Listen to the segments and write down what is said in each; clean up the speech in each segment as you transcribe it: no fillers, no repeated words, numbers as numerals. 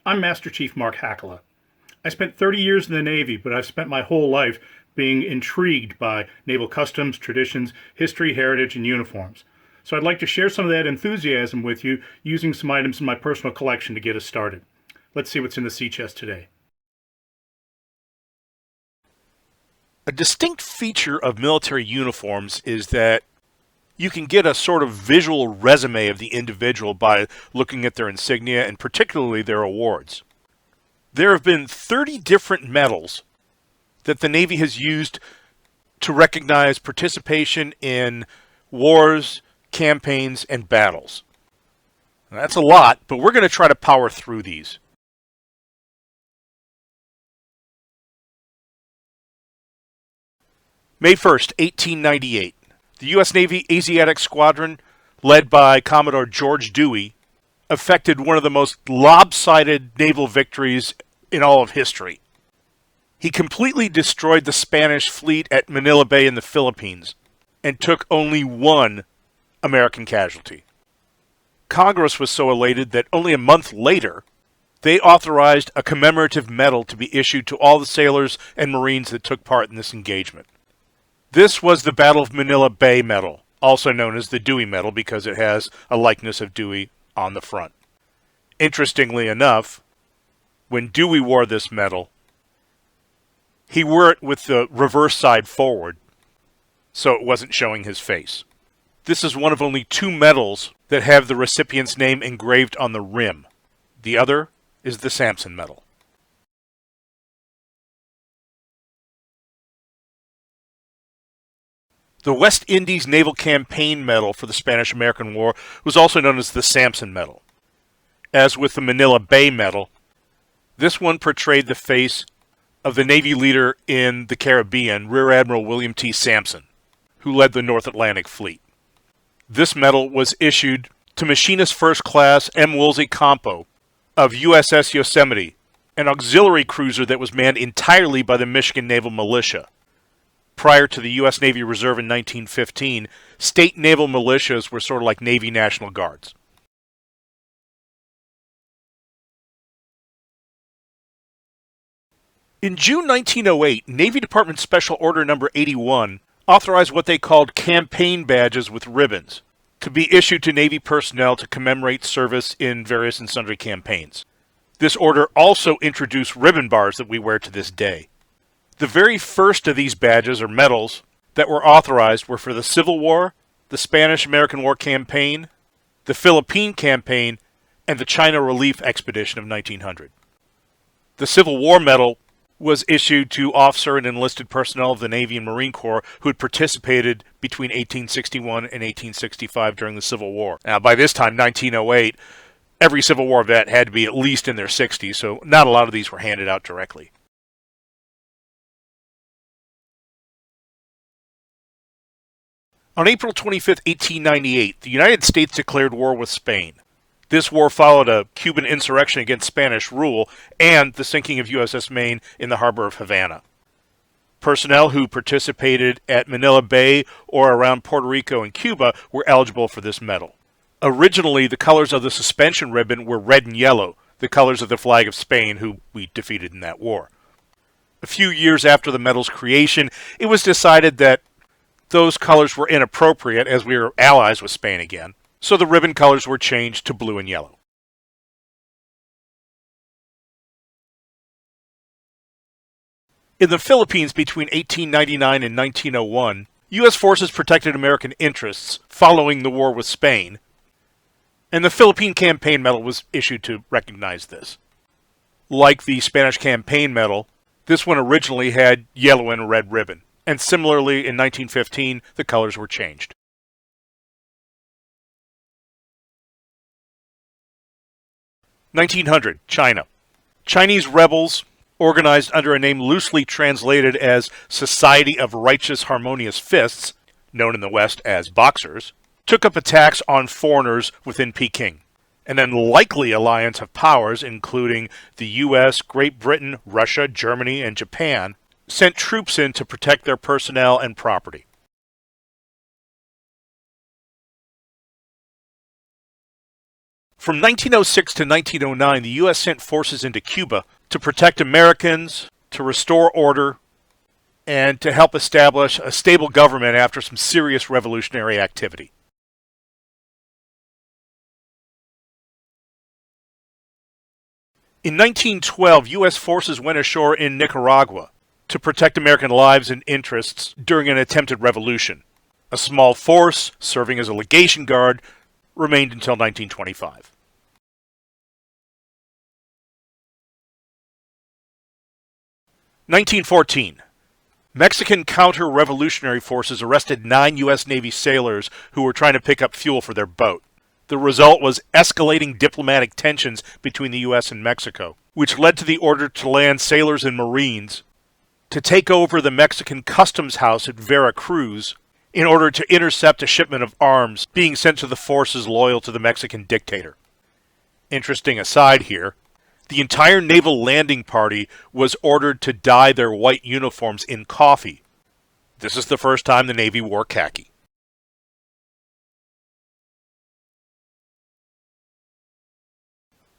I'm Master Chief Mark Hakala. I spent 30 years in the Navy, but I've spent my whole life being intrigued by naval customs, traditions, history, heritage, and uniforms. So I'd like to share some of that enthusiasm with you using some items in my personal collection to get us started. Let's see what's in the sea chest today. A distinct feature of military uniforms is that you can get a sort of visual resume of the individual by looking at their insignia and particularly their awards. There have been 30 different medals that the Navy has used to recognize participation in wars, campaigns, and battles. Now, that's a lot, but we're going to try to power through these. May 1st, 1898. The U.S. Navy Asiatic Squadron, led by Commodore George Dewey, effected one of the most lopsided naval victories in all of history. He completely destroyed the Spanish fleet at Manila Bay in the Philippines and took only one American casualty. Congress was so elated that only a month later, they authorized a commemorative medal to be issued to all the sailors and Marines that took part in this engagement. This was the Battle of Manila Bay Medal, also known as the Dewey Medal because it has a likeness of Dewey on the front. Interestingly enough, when Dewey wore this medal, he wore it with the reverse side forward, so it wasn't showing his face. This is one of only 2 medals that have the recipient's name engraved on the rim. The other is the Sampson Medal. The West Indies Naval Campaign Medal for the Spanish-American War was also known as the Sampson Medal. As with the Manila Bay Medal, this one portrayed the face of the Navy leader in the Caribbean, Rear Admiral William T. Sampson, who led the North Atlantic Fleet. This medal was issued to Machinist First Class M. Woolsey Campo of USS Yosemite, an auxiliary cruiser that was manned entirely by the Michigan Naval Militia. Prior to the U.S. Navy Reserve in 1915, state naval militias were sort of like Navy National Guards. In June 1908, Navy Department Special Order No. 81 authorized what they called campaign badges with ribbons to be issued to Navy personnel to commemorate service in various and sundry campaigns. This order also introduced ribbon bars that we wear to this day. The very first of these badges or medals that were authorized were for the Civil War, the Spanish-American War Campaign, the Philippine Campaign, and the China Relief Expedition of 1900. The Civil War Medal was issued to officer and enlisted personnel of the Navy and Marine Corps who had participated between 1861 and 1865 during the Civil War. Now, by this time, 1908, every Civil War vet had to be at least in their 60s, so not a lot of these were handed out directly. On April 25, 1898, the United States declared war with Spain. This war followed a Cuban insurrection against Spanish rule and the sinking of USS Maine in the harbor of Havana. Personnel who participated at Manila Bay or around Puerto Rico and Cuba were eligible for this medal. Originally, the colors of the suspension ribbon were red and yellow, the colors of the flag of Spain, who we defeated in that war. A few years after the medal's creation, it was decided that those colors were inappropriate as we were allies with Spain again, so the ribbon colors were changed to blue and yellow. In the Philippines between 1899 and 1901, U.S. forces protected American interests following the war with Spain, and the Philippine Campaign Medal was issued to recognize this. Like the Spanish Campaign Medal, this one originally had yellow and a red ribbon. And similarly, in 1915, the colors were changed. (1900) China. Chinese rebels, organized under a name loosely translated as Society of Righteous Harmonious Fists, known in the West as Boxers, took up attacks on foreigners within Peking. An unlikely alliance of powers, including the U.S., Great Britain, Russia, Germany, and Japan, sent troops in to protect their personnel and property. From 1906 to 1909, the U.S. sent forces into Cuba to protect Americans, to restore order, and to help establish a stable government after some serious revolutionary activity. In 1912, U.S. forces went ashore in Nicaragua to protect American lives and interests during an attempted revolution. A small force, serving as a legation guard, remained until 1925. (1914) Mexican counter-revolutionary forces arrested 9 U.S. Navy sailors who were trying to pick up fuel for their boat. The result was escalating diplomatic tensions between the U.S. and Mexico, which led to the order to land sailors and Marines to take over the Mexican customs house at Veracruz in order to intercept a shipment of arms being sent to the forces loyal to the Mexican dictator. Interesting aside here, the entire naval landing party was ordered to dye their white uniforms in coffee. This is the first time the Navy wore khaki.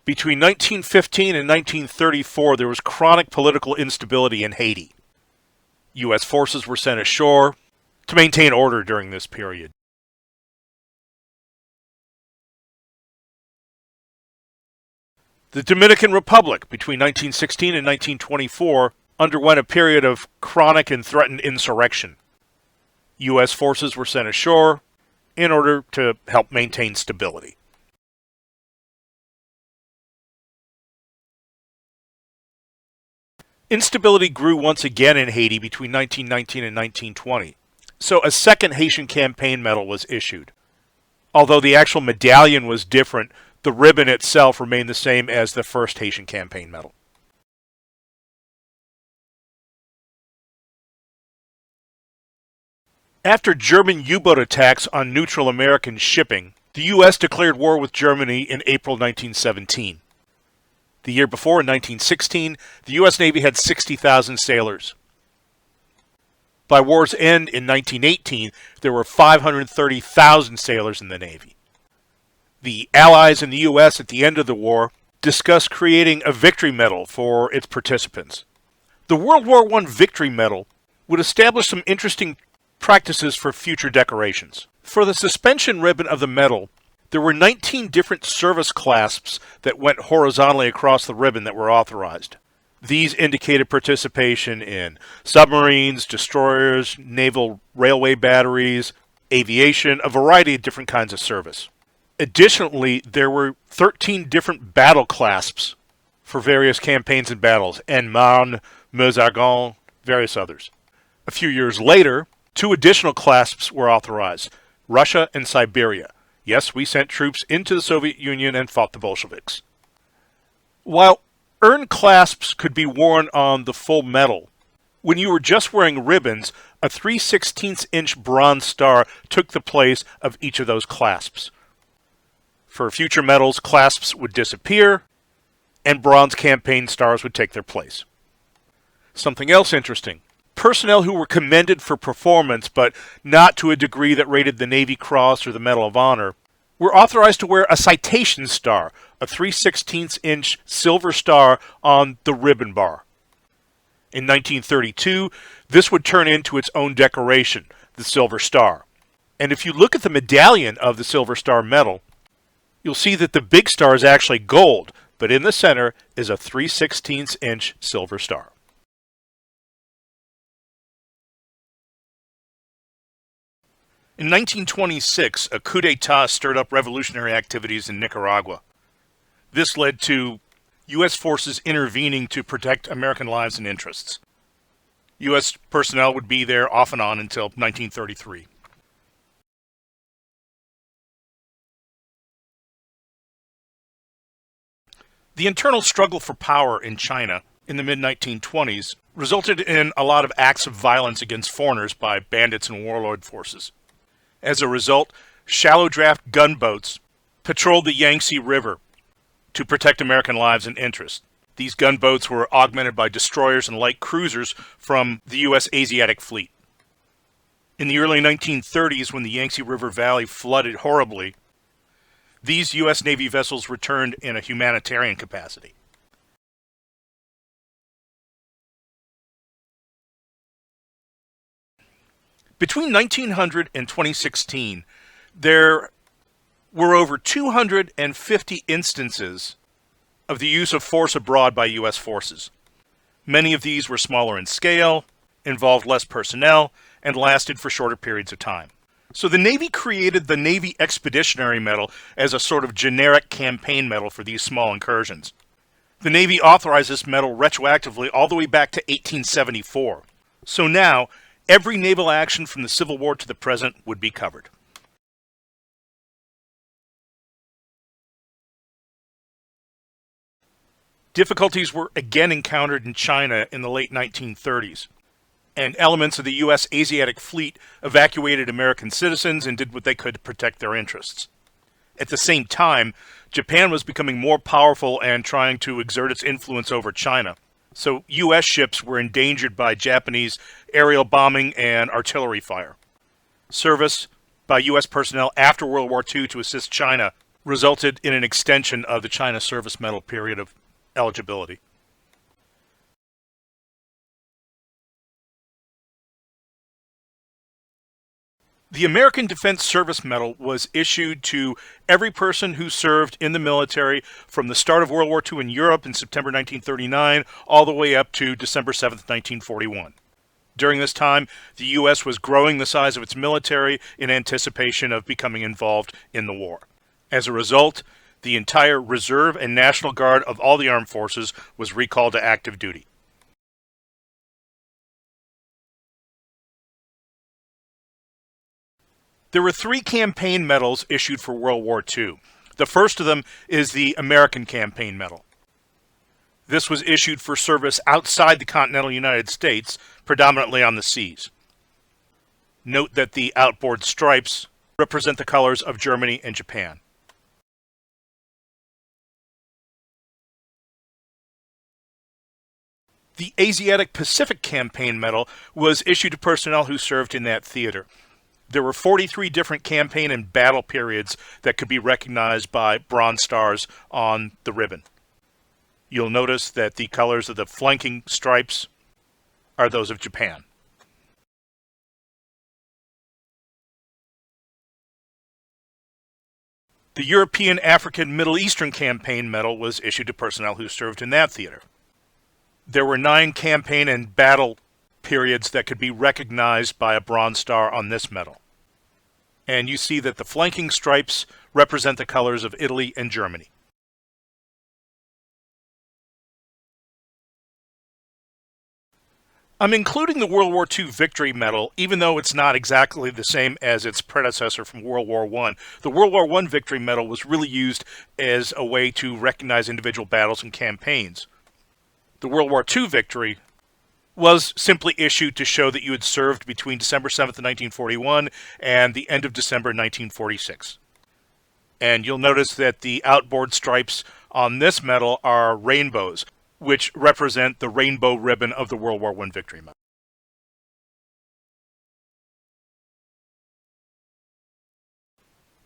Between 1915 and 1934, there was chronic political instability in Haiti. U.S. forces were sent ashore to maintain order during this period. The Dominican Republic, between 1916 and 1924, underwent a period of chronic and threatened insurrection. U.S. forces were sent ashore in order to help maintain stability. Instability grew once again in Haiti between 1919 and 1920, so a second Haitian campaign medal was issued. Although the actual medallion was different, the ribbon itself remained the same as the first Haitian campaign medal. After German U-boat attacks on neutral American shipping, the U.S. declared war with Germany in April 1917. The year before, in 1916, the U.S. Navy had 60,000 sailors. By war's end in 1918, there were 530,000 sailors in the Navy. The Allies and the U.S. at the end of the war discussed creating a victory medal for its participants. The World War I Victory Medal would establish some interesting practices for future decorations. For the suspension ribbon of the medal, there were 19 different service clasps that went horizontally across the ribbon that were authorized. These indicated participation in submarines, destroyers, naval railway batteries, aviation, a variety of different kinds of service. Additionally, there were 13 different battle clasps for various campaigns and battles, en Marne, Meuse-Argonne, various others. A few years later, 2 additional clasps were authorized, Russia and Siberia. Yes, we sent troops into the Soviet Union and fought the Bolsheviks. While urn clasps could be worn on the full medal, when you were just wearing ribbons, a 3/16" bronze star took the place of each of those clasps. For future medals, clasps would disappear, and bronze campaign stars would take their place. Something else interesting. Personnel who were commended for performance, but not to a degree that rated the Navy Cross or the Medal of Honor, were authorized to wear a citation star, a 3/16" silver star on the ribbon bar. In 1932, this would turn into its own decoration, the Silver Star. And if you look at the medallion of the Silver Star medal, you'll see that the big star is actually gold, but in the center is a 3/16" silver star. In 1926, a coup d'etat stirred up revolutionary activities in Nicaragua. This led to U.S. forces intervening to protect American lives and interests. U.S. personnel would be there off and on until 1933. The internal struggle for power in China in the mid-1920s resulted in a lot of acts of violence against foreigners by bandits and warlord forces. As a result, shallow draft gunboats patrolled the Yangtze River to protect American lives and interests. These gunboats were augmented by destroyers and light cruisers from the U.S. Asiatic Fleet. In the early 1930s, when the Yangtze River Valley flooded horribly, These U.S. Navy vessels returned in a humanitarian capacity. Between 1900 and 2016, there were over 250 instances of the use of force abroad by U.S. forces. Many of these were smaller in scale, involved less personnel, and lasted for shorter periods of time. So the Navy created the Navy Expeditionary Medal as a sort of generic campaign medal for these small incursions. The Navy authorized this medal retroactively all the way back to 1874. So now, every naval action from the Civil War to the present would be covered. Difficulties were again encountered in China in the late 1930s, and elements of the U.S. Asiatic fleet evacuated American citizens and did what they could to protect their interests. At the same time, Japan was becoming more powerful and trying to exert its influence over China. So U.S. ships were endangered by Japanese aerial bombing and artillery fire. Service by U.S. personnel after World War II to assist China resulted in an extension of the China Service Medal period of eligibility. The American Defense Service Medal was issued to every person who served in the military from the start of World War II in Europe in September 1939 all the way up to December 7, 1941. During this time, the U.S. was growing the size of its military in anticipation of becoming involved in the war. As a result, the entire Reserve and National Guard of all the armed forces was recalled to active duty. There were 3 campaign medals issued for World War II. The first of them is the American Campaign Medal. This was issued for service outside the continental United States, predominantly on the seas. Note that the outboard stripes represent the colors of Germany and Japan. The Asiatic-Pacific Campaign Medal was issued to personnel who served in that theater. There were 43 different campaign and battle periods that could be recognized by bronze stars on the ribbon. You'll notice that the colors of the flanking stripes are those of Japan. The European, African, Middle Eastern Campaign Medal was issued to personnel who served in that theater. There were 9 campaign and battle periods that could be recognized by a bronze star on this medal. And you see that the flanking stripes represent the colors of Italy and Germany. I'm including the World War II Victory Medal, even though it's not exactly the same as its predecessor from World War I. The World War I Victory Medal was really used as a way to recognize individual battles and campaigns. The World War II Victory was simply issued to show that you had served between December 7th, 1941 and the end of December 1946. And you'll notice that the outboard stripes on this medal are rainbows, which represent the rainbow ribbon of the World War I Victory Medal.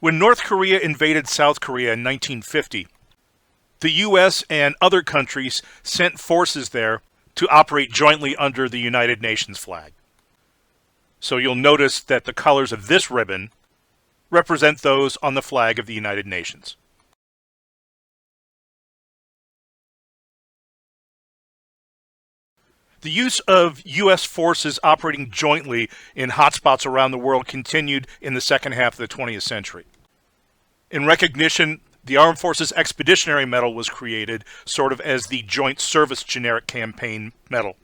When North Korea invaded South Korea in 1950, the U.S. and other countries sent forces there to operate jointly under the United Nations flag. So you'll notice that the colors of this ribbon represent those on the flag of the United Nations. The use of U.S. forces operating jointly in hotspots around the world continued in the second half of the 20th century. In recognition, the Armed Forces Expeditionary Medal was created sort of as the Joint Service Generic Campaign Medal.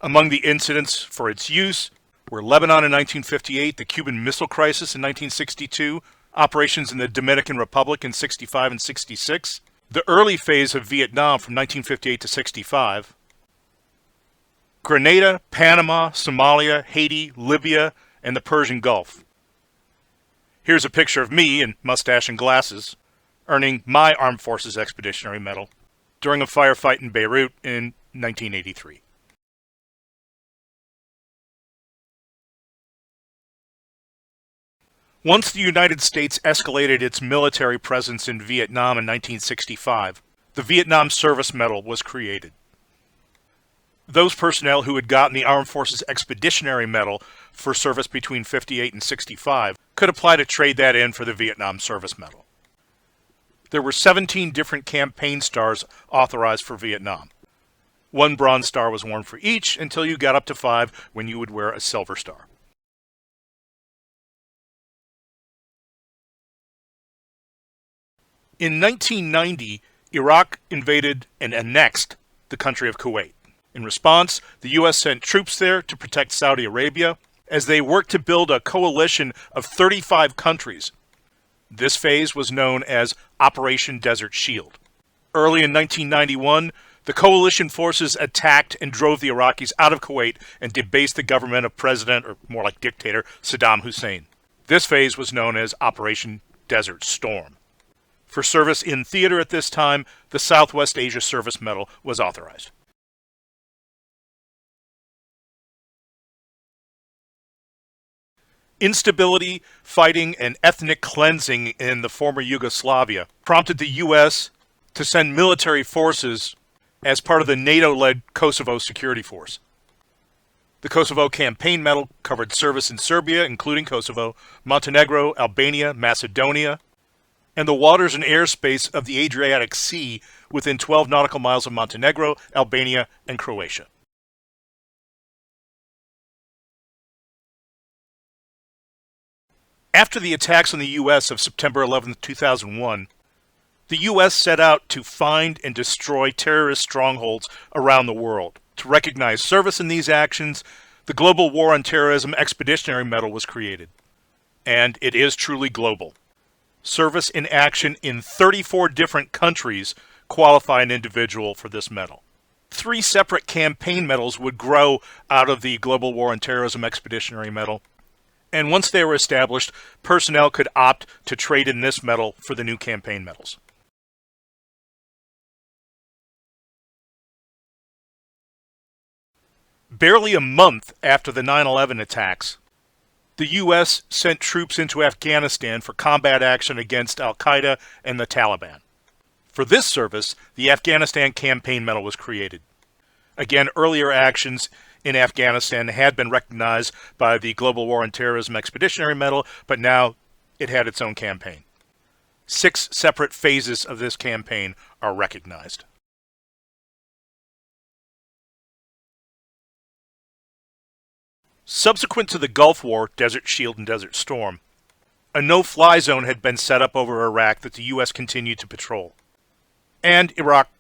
Among the incidents for its use were Lebanon in 1958, the Cuban Missile Crisis in 1962, operations in the Dominican Republic in 65 and 66, the early phase of Vietnam from 1958 to 65, Grenada, Panama, Somalia, Haiti, Libya, and the Persian Gulf. Here's a picture of me in mustache and glasses, earning my Armed Forces Expeditionary Medal during a firefight in Beirut in 1983. Once the United States escalated its military presence in Vietnam in 1965, the Vietnam Service Medal was created. Those personnel who had gotten the Armed Forces Expeditionary Medal for service between 58 and 65 could apply to trade that in for the Vietnam Service Medal. There were 17 different campaign stars authorized for Vietnam. 1 bronze star was worn for each until you got up to 5, when you would wear a silver star. In 1990, Iraq invaded and annexed the country of Kuwait. In response, the U.S. sent troops there to protect Saudi Arabia as they worked to build a coalition of 35 countries. This phase was known as Operation Desert Shield. Early in 1991, the coalition forces attacked and drove the Iraqis out of Kuwait and debased the government of President, or more like dictator, Saddam Hussein. This phase was known as Operation Desert Storm. For service in theater at this time, the Southwest Asia Service Medal was authorized. Instability, fighting, and ethnic cleansing in the former Yugoslavia prompted the U.S. to send military forces as part of the NATO-led Kosovo Security Force. The Kosovo Campaign Medal covered service in Serbia, including Kosovo, Montenegro, Albania, Macedonia, and the waters and airspace of the Adriatic Sea within 12 nautical miles of Montenegro, Albania, and Croatia. After the attacks on the U.S. of September 11, 2001, the U.S. set out to find and destroy terrorist strongholds around the world. To recognize service in these actions, the Global War on Terrorism Expeditionary Medal was created. And it is truly global. Service in action in 34 different countries qualify an individual for this medal. 3 separate campaign medals would grow out of the Global War on Terrorism Expeditionary Medal. And once they were established, personnel could opt to trade in this medal for the new campaign medals. Barely a month after the 9/11 attacks, the U.S. sent troops into Afghanistan for combat action against al-Qaeda and the Taliban. For this service, the Afghanistan Campaign Medal was created. Again, earlier actions in Afghanistan had been recognized by the Global War on Terrorism Expeditionary Medal, but now it had its own campaign. 6 separate phases of this campaign are recognized. Subsequent to the Gulf War, Desert Shield and Desert Storm, a no-fly zone had been set up over Iraq that the U.S. continued to patrol. And Iraq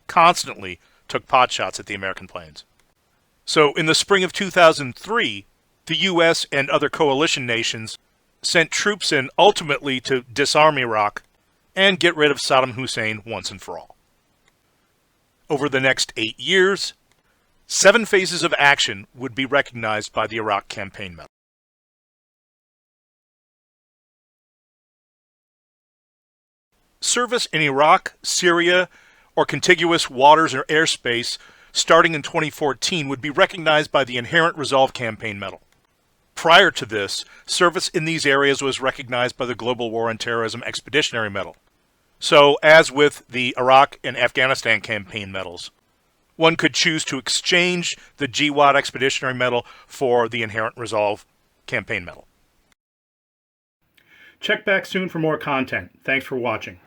constantly took potshots at the American planes. So in the spring of 2003, the U.S. and other coalition nations sent troops in ultimately to disarm Iraq and get rid of Saddam Hussein once and for all. Over the next 8 years, 7 phases of action would be recognized by the Iraq Campaign Medal. Service in Iraq, Syria, or contiguous waters or airspace starting in 2014 would be recognized by the Inherent Resolve Campaign Medal. Prior to this, service in these areas was recognized by the Global War on Terrorism Expeditionary Medal. So, as with the Iraq and Afghanistan campaign medals, one could choose to exchange the GWAT Expeditionary Medal for the Inherent Resolve Campaign Medal. Check back soon for more content. Thanks for watching.